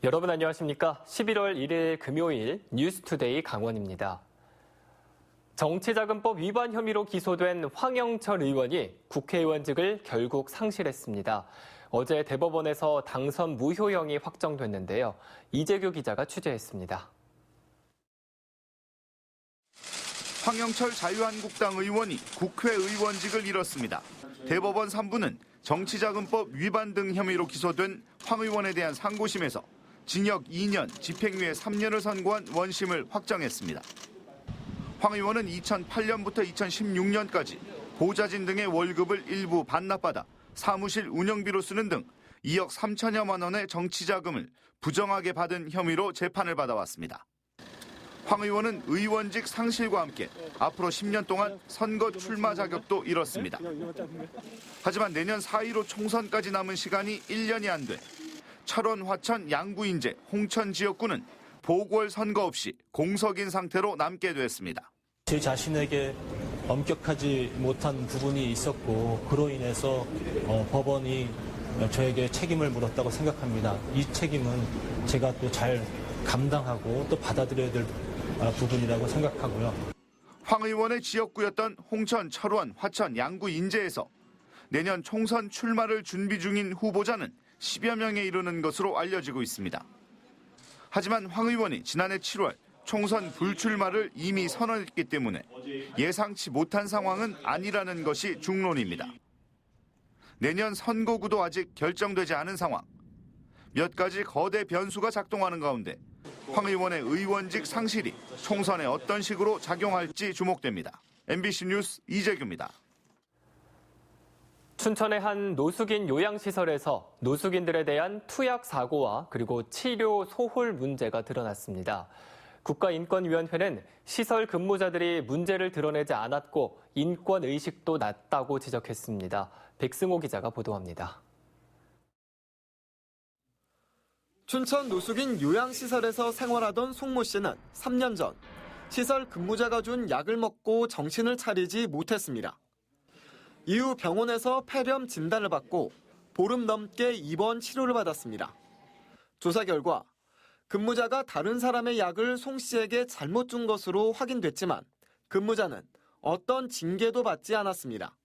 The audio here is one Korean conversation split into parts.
여러분 안녕하십니까? 11월 1일 금요일 뉴스투데이 강원입니다. 정치자금법 위반 혐의로 기소된 황영철 의원이 국회의원직을 결국 상실했습니다. 어제 대법원에서 당선 무효형이 확정됐는데요. 이재규 기자가 취재했습니다. 황영철 자유한국당 의원이 국회의원직을 잃었습니다. 대법원 3부는 정치자금법 위반 등 혐의로 기소된 황 의원에 대한 상고심에서 징역 2년, 집행유예 3년을 선고한 원심을 확정했습니다. 황 의원은 2008년부터 2016년까지 보좌진 등의 월급을 일부 반납받아 사무실 운영비로 쓰는 등 2억 3천여만 원의 정치자금을 부정하게 받은 혐의로 재판을 받아왔습니다. 황 의원은 의원직 상실과 함께 앞으로 10년 동안 선거 출마 자격도 잃었습니다. 하지만 내년 4.15 총선까지 남은 시간이 1년이 안 돼 철원, 화천, 양구, 인제, 홍천 지역구는 보궐선거 없이 공석인 상태로 남게 됐습니다. 제 자신에게 엄격하지 못한 부분이 있었고 그로 인해서 법원이 저에게 책임을 물었다고 생각합니다. 이 책임은 제가 또 잘 감당하고 또 받아들여야 될 부분이라고 생각하고요. 황 의원의 지역구였던 홍천, 철원, 화천, 양구, 인제에서 내년 총선 출마를 준비 중인 후보자는 10여 명에 이르는 것으로 알려지고 있습니다. 하지만 황 의원이 지난해 7월 총선 불출마를 이미 선언했기 때문에 예상치 못한 상황은 아니라는 것이 중론입니다. 내년 선거구도 아직 결정되지 않은 상황. 몇 가지 거대 변수가 작동하는 가운데 황 의원의 의원직 상실이 총선에 어떤 식으로 작용할지 주목됩니다. MBC 뉴스 이재규입니다. 춘천의 한 노숙인 요양시설에서 노숙인들에 대한 투약 사고와 그리고 치료 소홀 문제가 드러났습니다. 국가인권위원회는 시설 근무자들이 문제를 드러내지 않았고 인권의식도 낮다고 지적했습니다. 백승호 기자가 보도합니다. 춘천 노숙인 요양시설에서 생활하던 송모 씨는 3년 전 시설 근무자가 준 약을 먹고 정신을 차리지 못했습니다. 이후 병원에서 폐렴 진단을 받고 보름 넘게 입원 치료를 받았습니다. 조사 결과 근무자가 다른 사람의 약을 송 씨에게 잘못 준 것으로 확인됐지만 근무자는 어떤 징계도 받지 않았습니다.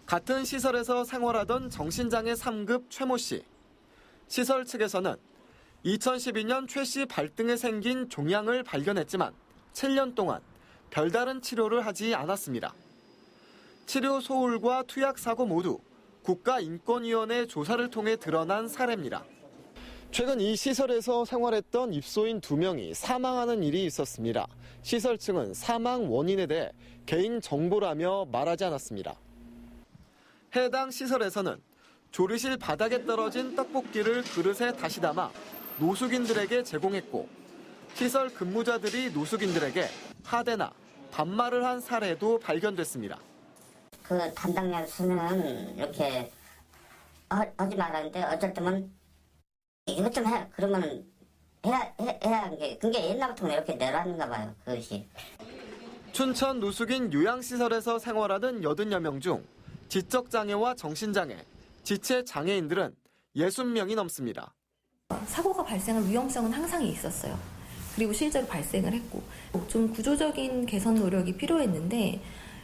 같은 시설에서 생활하던 정신장애 3급 최모 씨. 시설 측에서는 2012년 최 씨 발등에 생긴 종양을 발견했지만 7년 동안 별다른 치료를 하지 않았습니다. 치료 소홀과 투약 사고 모두 국가인권위원회 조사를 통해 드러난 사례입니다. 최근 이 시설에서 생활했던 입소인 2명이 사망하는 일이 있었습니다. 시설 측은 사망 원인에 대해 개인 정보라며 말하지 않았습니다. 해당 시설에서는 조리실 바닥에 떨어진 떡볶이를 그릇에 다시 담아 노숙인들에게 제공했고 시설 근무자들이 노숙인들에게 하대나 반말을 한 사례도 발견됐습니다. 그 담당 여수는 이렇게 하지 말라는데 어쩔 때는 이것 좀 해. 그러면 해야 하는 게 그게 옛날부터 이렇게 내려왔는가 봐요. 그것이. 춘천 노숙인 요양시설에서 생활하던 80여 명 중 지적장애와 정신장애, 지체장애인들은 60명이 넘습니다. 사고가 발생할 위험성은 항상 있었어요. 그리고 실제로 발생을 했고 좀 구조적인 개선 노력이 필요했는데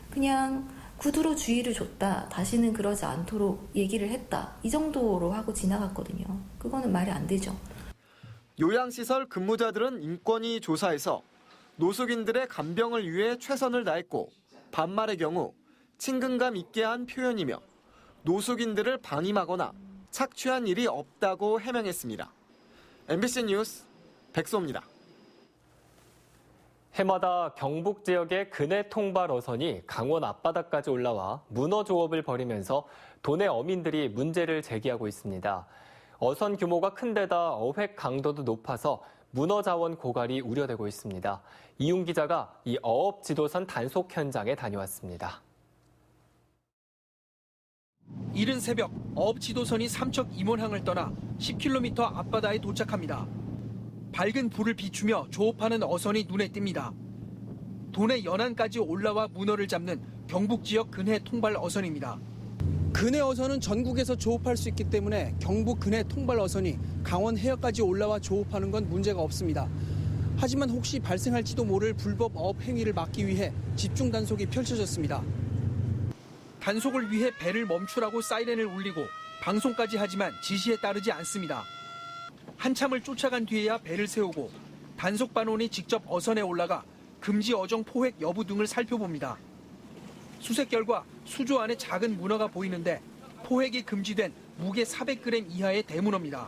그냥 구두로 주의를 줬다. 다시는 그러지 않도록 얘기를 했다. 이 정도로 하고 지나갔거든요. 그거는 말이 안 되죠. 요양시설 근무자들은 인권위 조사에서 노숙인들의 간병을 위해 최선을 다했고 반말의 경우 친근감 있게 한 표현이며 노숙인들을 방임하거나 착취한 일이 없다고 해명했습니다. MBC 뉴스 백소입니다. 해마다 경북 지역의 근해 통발 어선이 강원 앞바다까지 올라와 문어 조업을 벌이면서 도내 어민들이 문제를 제기하고 있습니다. 어선 규모가 큰 데다 어획 강도도 높아서 문어 자원 고갈이 우려되고 있습니다. 이용 기자가 이 어업 지도선 단속 현장에 다녀왔습니다. 이른 새벽 어업 지도선이 삼척 임원항을 떠나 10km 앞바다에 도착합니다. 밝은 불을 비추며 조업하는 어선이 눈에 띕니다. 도내 연안까지 올라와 문어를 잡는 경북 지역 근해 통발 어선입니다. 근해 어선은 전국에서 조업할 수 있기 때문에 경북 근해 통발 어선이 강원 해역까지 올라와 조업하는 건 문제가 없습니다. 하지만 혹시 발생할지도 모를 불법 어업 행위를 막기 위해 집중 단속이 펼쳐졌습니다. 단속을 위해 배를 멈추라고 사이렌을 울리고 방송까지 하지만 지시에 따르지 않습니다. 한참을 쫓아간 뒤에야 배를 세우고 단속 반원이 직접 어선에 올라가 금지 어종 포획 여부 등을 살펴봅니다. 수색 결과 수조 안에 작은 문어가 보이는데 포획이 금지된 무게 400g 이하의 대문어입니다.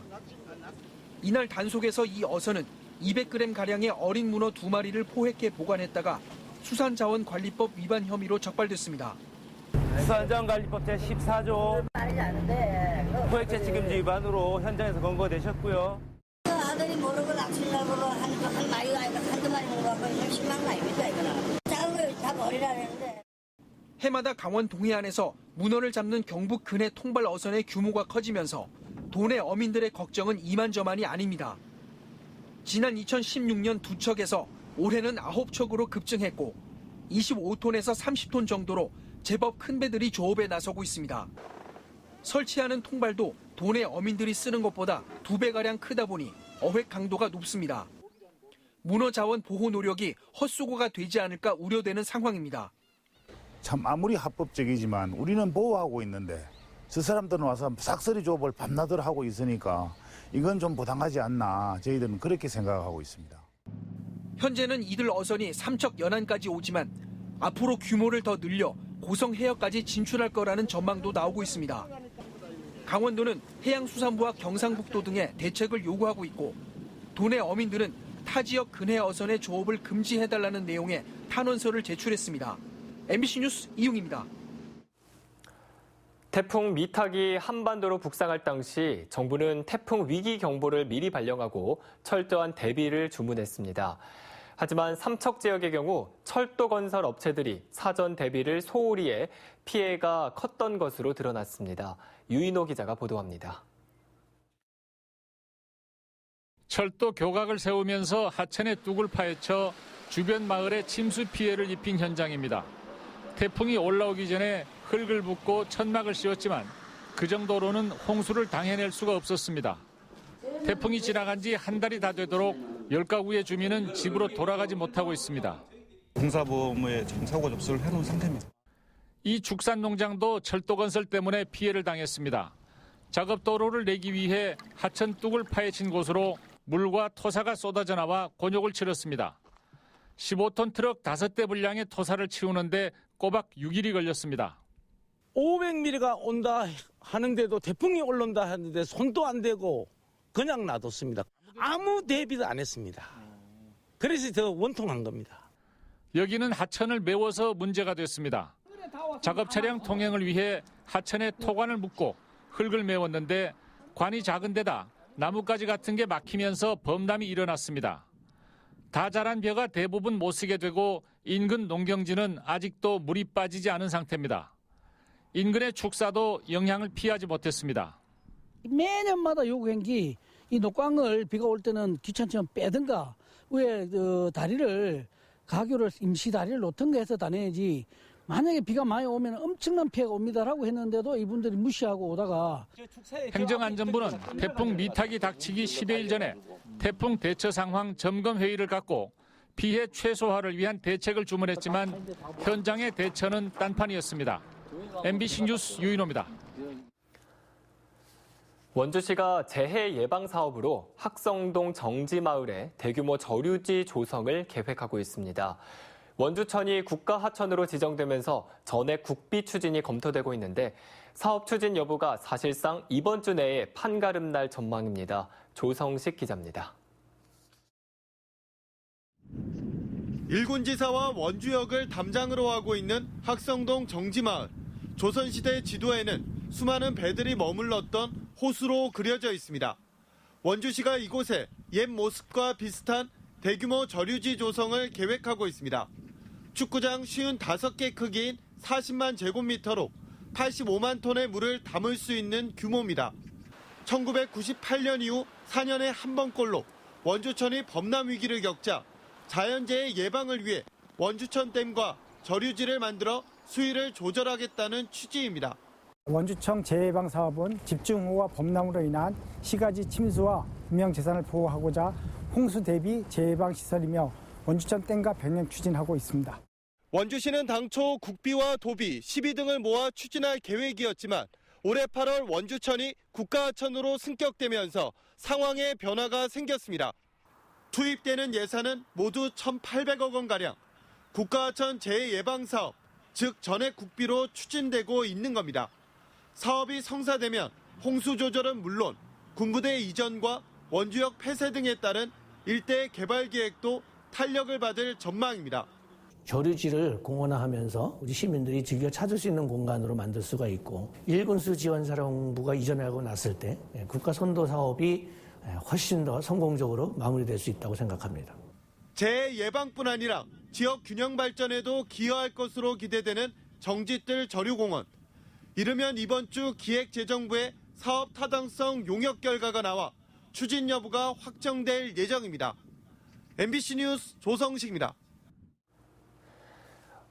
이날 단속에서 이 어선은 200g가량의 어린 문어 2마리를 포획해 보관했다가 수산자원관리법 위반 혐의로 적발됐습니다. 수산자원관리법 제14조 포획 채취금지 위반으로 현장에서 검거되셨고요. 아들이 모르고 낚시려고 한 마리가 아니라 한두 마리 먹는 거 같고 실망 아닙니까 이거는. 작은 거 다 버리라 그랬는데. 해마다 강원 동해안에서 문어를 잡는 경북 근해 통발 어선의 규모가 커지면서 도내 어민들의 걱정은 이만저만이 아닙니다. 지난 2016년 2척에서 올해는 9척으로 급증했고 25톤에서 30톤 정도로 제법 큰 배들이 조업에 나서고 있습니다. 설치하는 통발도 도내 어민들이 쓰는 것보다 2배가량 크다 보니 어획 강도가 높습니다. 문어 자원 보호 노력이 헛수고가 되지 않을까 우려되는 상황입니다. 참 아무리 합법적이지만 우리는 보호하고 있는데 저 사람들은 와서 싹쓸이 조업을 밤낮으로 하고 있으니까 이건 좀 부당하지 않나 저희들은 그렇게 생각하고 있습니다. 현재는 이들 어선이 삼척 연안까지 오지만 앞으로 규모를 더 늘려 고성 해역까지 진출할 거라는 전망도 나오고 있습니다. 강원도는 해양수산부와 경상북도 등에 대책을 요구하고 있고 도내 어민들은 타 지역 근해 어선의 조업을 금지해달라는 내용의 탄원서를 제출했습니다. MBC 뉴스 이용입니다. 태풍 미탁이 한반도로 북상할 당시 정부는 태풍 위기 경보를 미리 발령하고 철저한 대비를 주문했습니다. 하지만 삼척 지역의 경우 철도 건설 업체들이 사전 대비를 소홀히 해 피해가 컸던 것으로 드러났습니다. 유인호 기자가 보도합니다. 철도 교각을 세우면서 하천의 뚝을 파헤쳐 주변 마을에 침수 피해를 입힌 현장입니다. 태풍이 올라오기 전에 흙을 붓고 천막을 씌웠지만 그 정도로는 홍수를 당해낼 수가 없었습니다. 태풍이 지나간 지 한 달이 다 되도록 10가구의 주민은 집으로 돌아가지 못하고 있습니다. 공사보험에 지금 사고 접수를 해놓은 상태입니다. 이 축산 농장도 철도 건설 때문에 피해를 당했습니다. 작업도로를 내기 위해 하천 뚝을 파헤친 곳으로 물과 토사가 쏟아져 나와 곤욕을 치렀습니다. 15톤 트럭 5대 분량의 토사를 치우는데 꼬박 6일이 걸렸습니다. 500mm가 온다 하는데도 태풍이 올라온다 하는데 손도 안 대고 그냥 놔뒀습니다. 아무 대비도 안 했습니다. 그래서 더 원통한 겁니다. 여기는 하천을 메워서 문제가 됐습니다. 작업 차량 통행을 위해 하천에 토관을 묻고 흙을 메웠는데 관이 작은 데다 나뭇가지 같은 게 막히면서 범람이 일어났습니다. 다 자란 벼가 대부분 못 쓰게 되고 인근 농경지는 아직도 물이 빠지지 않은 상태입니다. 인근의 축사도 영향을 피하지 못했습니다. 매년마다 요구한 게 이 녹광을 비가 올 때는 귀찮지만 빼든가 왜 다리를 가교를 임시 다리를 놓든가 해서 다녀야지 만약에 비가 많이 오면 엄청난 피해가 옵니다라고 했는데도 이분들이 무시하고 오다가 행정안전부는 태풍 미탁이 닥치기 10여일 전에 태풍 대처 상황 점검 회의를 갖고 피해 최소화를 위한 대책을 주문했지만 현장의 대처는 딴판이었습니다. MBC 뉴스 유인호입니다. 원주시가 재해 예방 사업으로 학성동 정지마을에 대규모 저류지 조성을 계획하고 있습니다. 원주천이 국가하천으로 지정되면서 전액 국비 추진이 검토되고 있는데 사업 추진 여부가 사실상 이번 주 내에 판가름 날 전망입니다. 조성식 기자입니다. 일군지사와 원주역을 담장으로 하고 있는 학성동 정지마을. 조선시대 지도에는 수많은 배들이 머물렀던 호수로 그려져 있습니다. 원주시가 이곳에 옛 모습과 비슷한 대규모 저류지 조성을 계획하고 있습니다. 축구장 55개 크기인 40만 제곱미터로 85만 톤의 물을 담을 수 있는 규모입니다. 1998년 이후 4년에 한 번꼴로 원주천이 범람 위기를 겪자 자연재해 예방을 위해 원주천 댐과 저류지를 만들어 수위를 조절하겠다는 취지입니다. 원주청 재예방사업은 집중호우와 범람으로 인한 시가지 침수와 인명재산을 보호하고자 홍수 대비 재예방시설이며 원주천 댐과 병행 추진하고 있습니다. 원주시는 당초 국비와 도비, 시비 등을 모아 추진할 계획이었지만 올해 8월 원주천이 국가하천으로 승격되면서 상황에 변화가 생겼습니다. 투입되는 예산은 모두 1,800억 원가량. 국가하천 재예방사업, 즉 전액 국비로 추진되고 있는 겁니다. 사업이 성사되면 홍수 조절은 물론 군부대 이전과 원주역 폐쇄 등에 따른 일대 개발 계획도 탄력을 받을 전망입니다. 교류지를 공원화하면서 우리 시민들이 즐겨 찾을 수 있는 공간으로 만들 수가 있고 일군수 지원사령부가 이전하고 났을 때 국가 선도 사업이 훨씬 더 성공적으로 마무리될 수 있다고 생각합니다. 재예방뿐 아니라 지역 균형 발전에도 기여할 것으로 기대되는 정지뜰 저류공원. 이르면 이번 주 기획재정부의 사업 타당성 용역 결과가 나와 추진 여부가 확정될 예정입니다. MBC 뉴스 조성식입니다.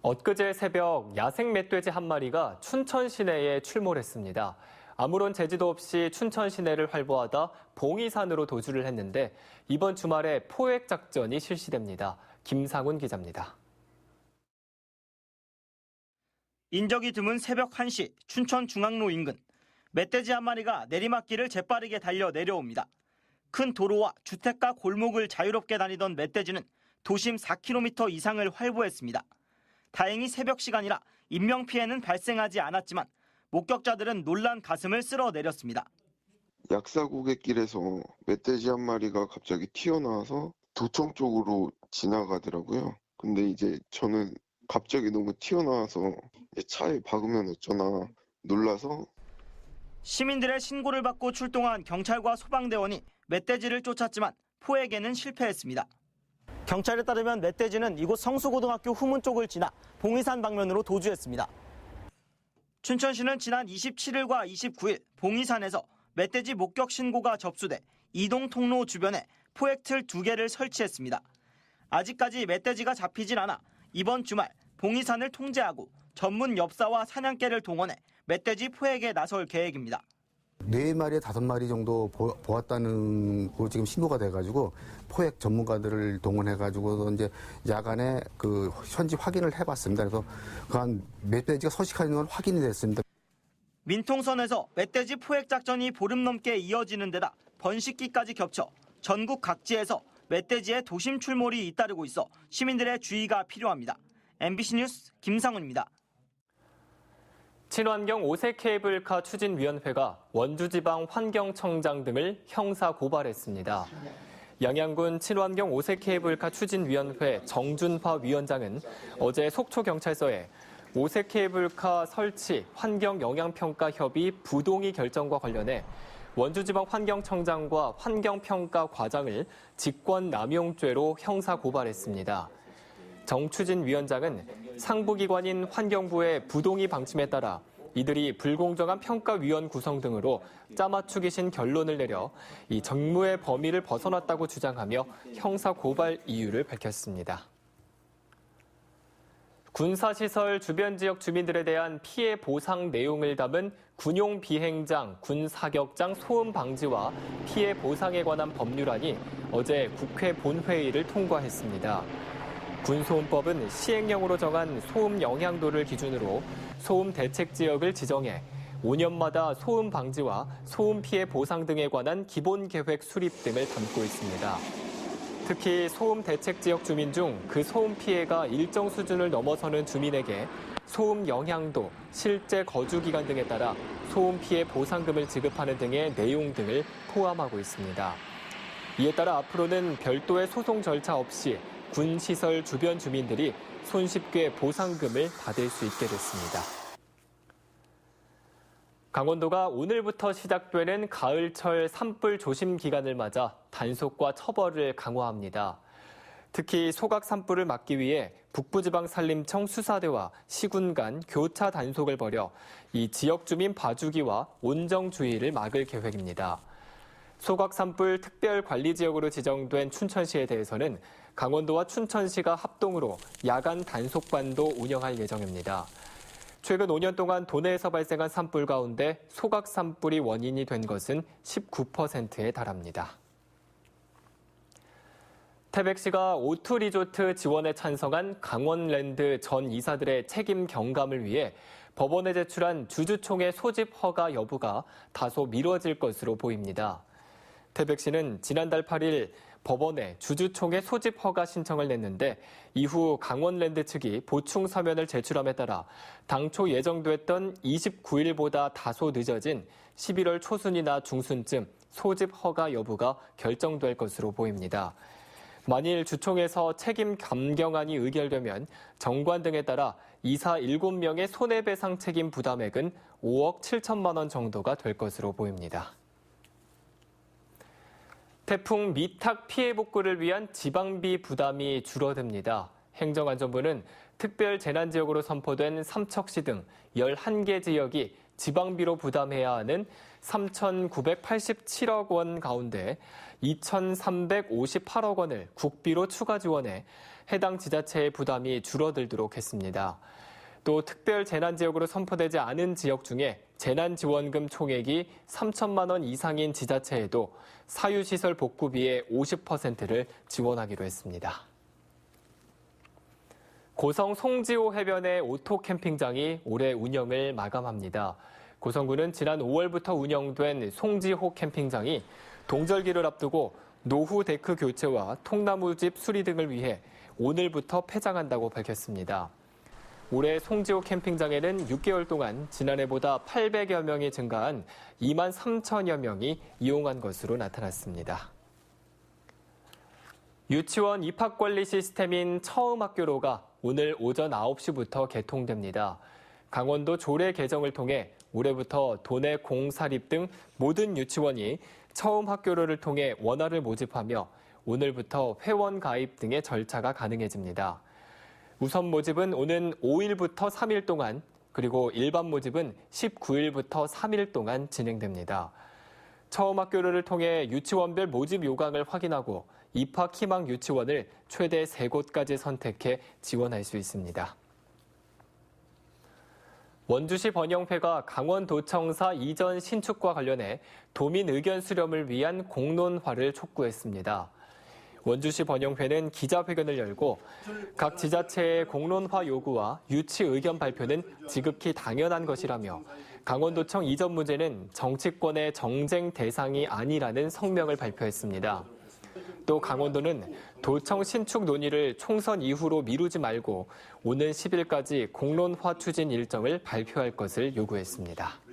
엊그제 새벽 야생 멧돼지 한 마리가 춘천 시내에 출몰했습니다. 아무런 제지도 없이 춘천 시내를 활보하다 봉이산으로 도주를 했는데 이번 주말에 포획 작전이 실시됩니다. 김상훈 기자입니다. 인적이 드문 새벽 1시 춘천 중앙로 인근. 멧돼지 한 마리가 내리막길을 재빠르게 달려 내려옵니다. 큰 도로와 주택가 골목을 자유롭게 다니던 멧돼지는 도심 4km 이상을 활보했습니다. 다행히 새벽 시간이라 인명피해는 발생하지 않았지만 목격자들은 놀란 가슴을 쓸어내렸습니다. 약사고갯길에서 멧돼지 한 마리가 갑자기 튀어나와서 도청 쪽으로 지나가더라고요. 근데 이제 저는 갑자기 너무 튀어나와서 차에 박으면 어쩌나 놀라서. 시민들의 신고를 받고 출동한 경찰과 소방대원이 멧돼지를 쫓았지만 포획에는 실패했습니다. 경찰에 따르면 멧돼지는 이곳 성수고등학교 후문 쪽을 지나 봉이산 방면으로 도주했습니다. 춘천시는 지난 27일과 29일 봉이산에서 멧돼지 목격 신고가 접수돼 이동 통로 주변에 포획틀 2개를 설치했습니다. 아직까지 멧돼지가 잡히진 않아 이번 주말 봉이산을 통제하고 전문 엽사와 사냥개를 동원해 멧돼지 포획에 나설 계획입니다. 4마리, 5마리 정도 보았다는 거 지금 신고가 돼가지고 포획 전문가들을 동원해가지고 이제 야간에 그 현지 확인을 해봤습니다. 그래서 그 멧돼지가 서식하는 건 확인이 됐습니다. 민통선에서 멧돼지 포획 작전이 보름 넘게 이어지는 데다 번식기까지 겹쳐 전국 각지에서 멧돼지의 도심 출몰이 잇따르고 있어 시민들의 주의가 필요합니다. MBC 뉴스 김상훈입니다. 친환경 오색 케이블카 추진위원회가 원주지방 환경청장 등을 형사 고발했습니다. 양양군 친환경 오색 케이블카 추진위원회 정준화 위원장은 어제 속초경찰서에 오색 케이블카 설치 환경영향평가 협의 부동의 결정과 관련해 원주지방 환경청장과 환경평가 과장을 직권남용죄로 형사 고발했습니다. 정 추진위원장은 상부기관인 환경부의 부동의 방침에 따라 이들이 불공정한 평가위원 구성 등으로 짜맞추기신 결론을 내려 이 정무의 범위를 벗어났다고 주장하며 형사 고발 이유를 밝혔습니다. 군사시설 주변 지역 주민들에 대한 피해 보상 내용을 담은 군용 비행장, 군사격장 소음 방지와 피해 보상에 관한 법률안이 어제 국회 본회의를 통과했습니다. 군소음법은 시행령으로 정한 소음 영향도를 기준으로 소음 대책 지역을 지정해 5년마다 소음 방지와 소음 피해 보상 등에 관한 기본 계획 수립 등을 담고 있습니다. 특히 소음 대책 지역 주민 중 그 소음 피해가 일정 수준을 넘어서는 주민에게 소음 영향도, 실제 거주 기간 등에 따라 소음 피해 보상금을 지급하는 등의 내용 등을 포함하고 있습니다. 이에 따라 앞으로는 별도의 소송 절차 없이 군 시설 주변 주민들이 손쉽게 보상금을 받을 수 있게 됐습니다. 강원도가 오늘부터 시작되는 가을철 산불 조심 기간을 맞아 단속과 처벌을 강화합니다. 특히 소각 산불을 막기 위해 북부지방산림청 수사대와 시군 간 교차 단속을 벌여 이 지역 주민 봐주기와 온정주의를 막을 계획입니다. 소각 산불 특별관리지역으로 지정된 춘천시에 대해서는 강원도와 춘천시가 합동으로 야간 단속반도 운영할 예정입니다. 최근 5년 동안 도내에서 발생한 산불 가운데 소각 산불이 원인이 된 것은 19%에 달합니다. 태백시가 오투 리조트 지원에 찬성한 강원랜드 전 이사들의 책임 경감을 위해 법원에 제출한 주주총회 소집 허가 여부가 다소 미뤄질 것으로 보입니다. 태백시는 지난달 8일 법원에 주주총회 소집 허가 신청을 냈는데 이후 강원랜드 측이 보충 서면을 제출함에 따라 당초 예정됐던 29일보다 다소 늦어진 11월 초순이나 중순쯤 소집 허가 여부가 결정될 것으로 보입니다. 만일 주총에서 책임 감경안이 의결되면 정관 등에 따라 이사 7명의 손해배상 책임 부담액은 5억 7천만 원 정도가 될 것으로 보입니다. 태풍 미탁 피해 복구를 위한 지방비 부담이 줄어듭니다. 행정안전부는 특별 재난지역으로 선포된 삼척시 등 11개 지역이 지방비로 부담해야 하는 3,987억 원 가운데 2,358억 원을 국비로 추가 지원해 해당 지자체의 부담이 줄어들도록 했습니다. 또 특별 재난지역으로 선포되지 않은 지역 중에 재난지원금 총액이 3천만 원 이상인 지자체에도 사유시설 복구비의 50%를 지원하기로 했습니다. 고성 송지호 해변의 오토 캠핑장이 올해 운영을 마감합니다. 고성군은 지난 5월부터 운영된 송지호 캠핑장이 동절기를 앞두고 노후 데크 교체와 통나무집 수리 등을 위해 오늘부터 폐장한다고 밝혔습니다. 올해 송지호 캠핑장에는 6개월 동안 지난해보다 800여 명이 증가한 2만 3천여 명이 이용한 것으로 나타났습니다. 유치원 입학관리 시스템인 처음학교로가 오늘 오전 9시부터 개통됩니다. 강원도 조례 개정을 통해 올해부터 도내 공사립 등 모든 유치원이 처음학교로를 통해 원화를 모집하며 오늘부터 회원 가입 등의 절차가 가능해집니다. 우선 모집은 오는 5일부터 3일 동안, 그리고 일반 모집은 19일부터 3일 동안 진행됩니다. 처음 학교를 통해 유치원별 모집 요강을 확인하고 입학 희망 유치원을 최대 3곳까지 선택해 지원할 수 있습니다. 원주시 번영회가 강원도청사 이전 신축과 관련해 도민 의견 수렴을 위한 공론화를 촉구했습니다. 원주시 번영회는 기자회견을 열고 각 지자체의 공론화 요구와 유치 의견 발표는 지극히 당연한 것이라며 강원도청 이전 문제는 정치권의 정쟁 대상이 아니라는 성명을 발표했습니다. 또 강원도는 도청 신축 논의를 총선 이후로 미루지 말고 오는 10일까지 공론화 추진 일정을 발표할 것을 요구했습니다.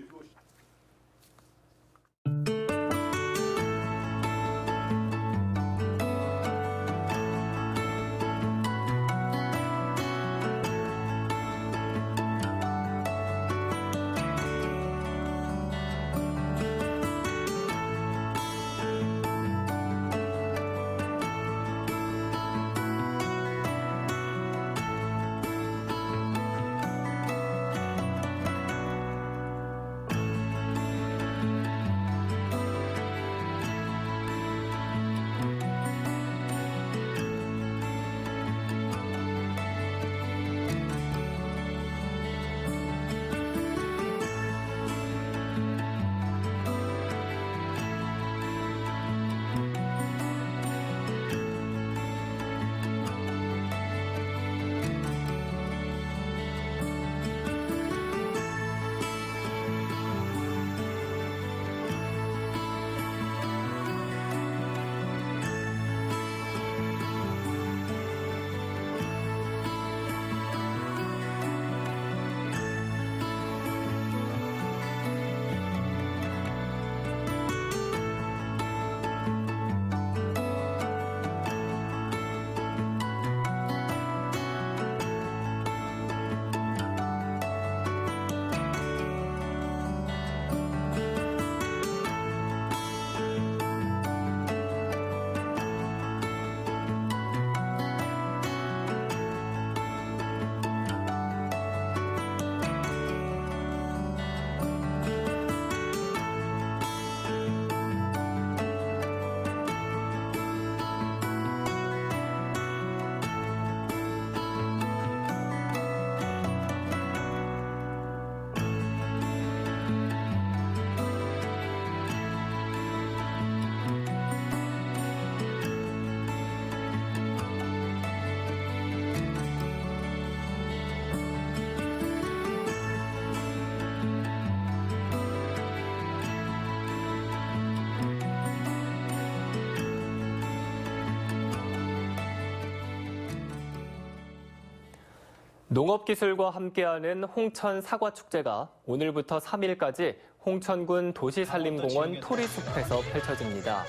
농업기술과 함께하는 홍천 사과축제가 오늘부터 3일까지 홍천군 도시산림공원 토리숲에서 펼쳐집니다.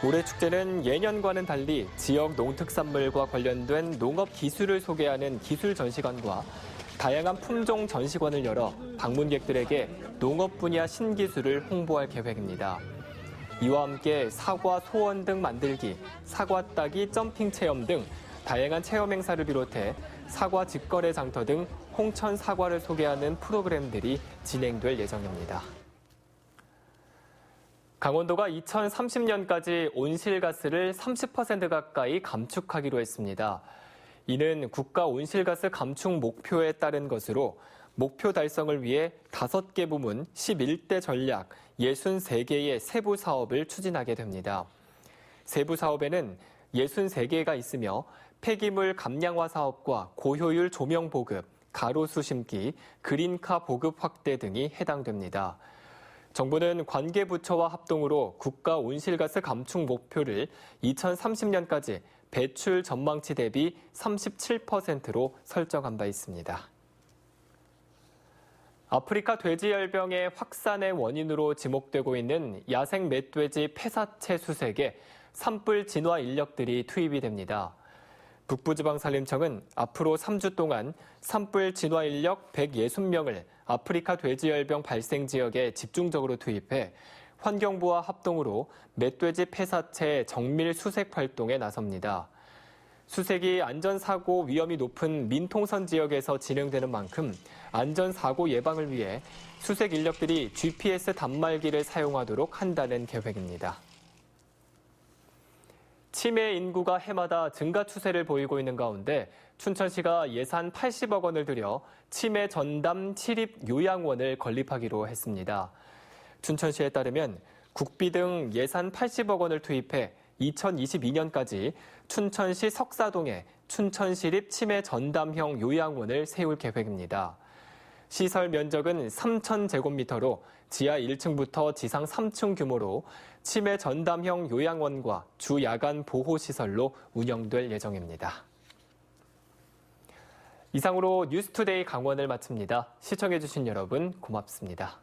올해 축제는 예년과는 달리 지역 농특산물과 관련된 농업 기술을 소개하는 기술 전시관과 다양한 품종 전시관을 열어 방문객들에게 농업 분야 신기술을 홍보할 계획입니다. 이와 함께 사과 소원 등 만들기, 사과 따기 점핑 체험 등 다양한 체험 행사를 비롯해 사과 직거래 장터 등 홍천 사과를 소개하는 프로그램들이 진행될 예정입니다. 강원도가 2030년까지 온실가스를 30% 가까이 감축하기로 했습니다. 이는 국가 온실가스 감축 목표에 따른 것으로 목표 달성을 위해 5개 부문 11대 전략 63개의 세부 사업을 추진하게 됩니다. 세부 사업에는 63개가 있으며 폐기물 감량화 사업과 고효율 조명 보급, 가로수 심기, 그린카 보급 확대 등이 해당됩니다. 정부는 관계부처와 합동으로 국가 온실가스 감축 목표를 2030년까지 배출 전망치 대비 37%로 설정한 바 있습니다. 아프리카 돼지열병의 확산의 원인으로 지목되고 있는 야생 멧돼지 폐사체 수색에 산불 진화 인력들이 투입이 됩니다. 북부지방산림청은 앞으로 3주 동안 산불 진화 인력 160명을 아프리카 돼지열병 발생 지역에 집중적으로 투입해 환경부와 합동으로 멧돼지 폐사체 정밀 수색 활동에 나섭니다. 수색이 안전사고 위험이 높은 민통선 지역에서 진행되는 만큼 안전사고 예방을 위해 수색 인력들이 GPS 단말기를 사용하도록 한다는 계획입니다. 치매 인구가 해마다 증가 추세를 보이고 있는 가운데 춘천시가 예산 80억 원을 들여 치매 전담 치립 요양원을 건립하기로 했습니다. 춘천시에 따르면 국비 등 예산 80억 원을 투입해 2022년까지 춘천시 석사동에 춘천시립 치매 전담형 요양원을 세울 계획입니다. 시설 면적은 3,000제곱미터로 지하 1층부터 지상 3층 규모로 치매 전담형 요양원과 주 야간 보호시설로 운영될 예정입니다. 이상으로 뉴스투데이 강원을 마칩니다. 시청해주신 여러분 고맙습니다.